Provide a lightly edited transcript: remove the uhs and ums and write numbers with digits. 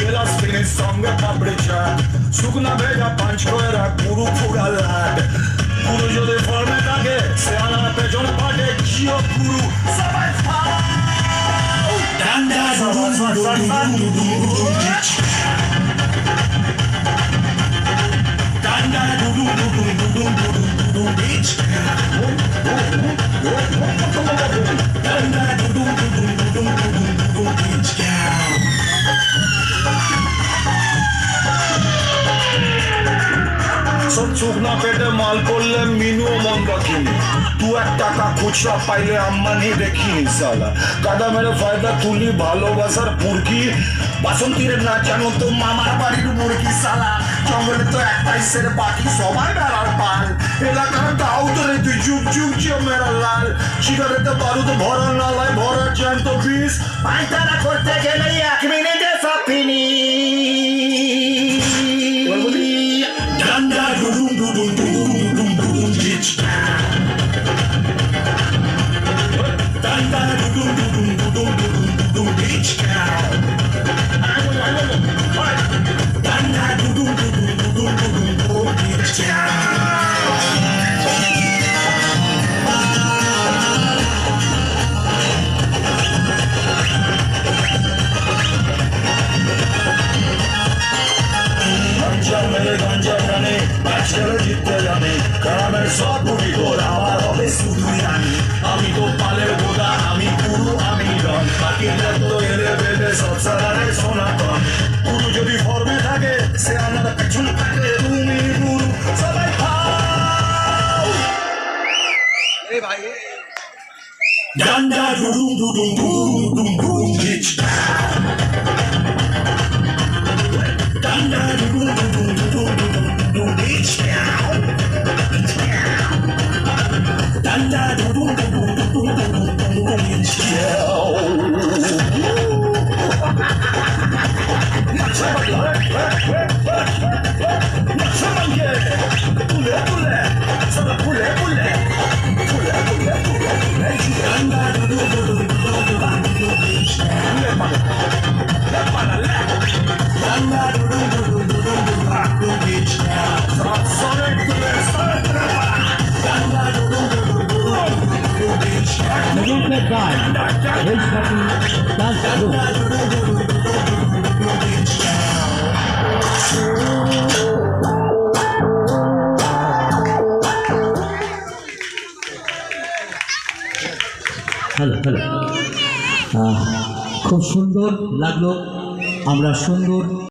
Gelas finish song papricha sukna bheja panch koera guru pura lad guru jodi forme থাকে se ana pejon pate jio guru sabai phao danda सब चुकना पेटे माल করলে মিনুও মন রাখিনি দু এক টাকা খুচরা পাইলে আম্মানি দেখিনি সালা কাদা মেরে ফায়দা তুলি ভালোবাসার পুরকি বাসন্তীর না জানো তো মামার বাড়ির মুরগি সালা জঙ্গলে তো একটাই সের বাকি সবাই বেড়ার পাল এলাকার দাও তোরে তুই যুগ যুগ যে মেরা লাল সিগারেটে বারুদ ভরা নালায় ভরা জ্যান্ত বিষ পায়তারা করতে গেলে 1 মিনিটে সব ফিনি জিততে জানি কারণের সব বুড়ি গোর আমার হবে শুধুই আমি তো পালের বোধা আমি পুরো আমি রন বাকিরা তো এলে বেলে সব সারারে সনাতন পুরো যদি ফর্মে থাকে সে আমার পেছনে থাকে তুমি গুরু সবাই খাও এ ভাই ডান্ডা ডুডুম ডুডুম ডুডুম ডুডুম বিচ ডান্ডা Duduma Duduma Duduma Duduma beach Danda do do do do do do do do That guy, he's fucking that's good. Hello খুব সুন্দর লাগলো আমরা সুন্দর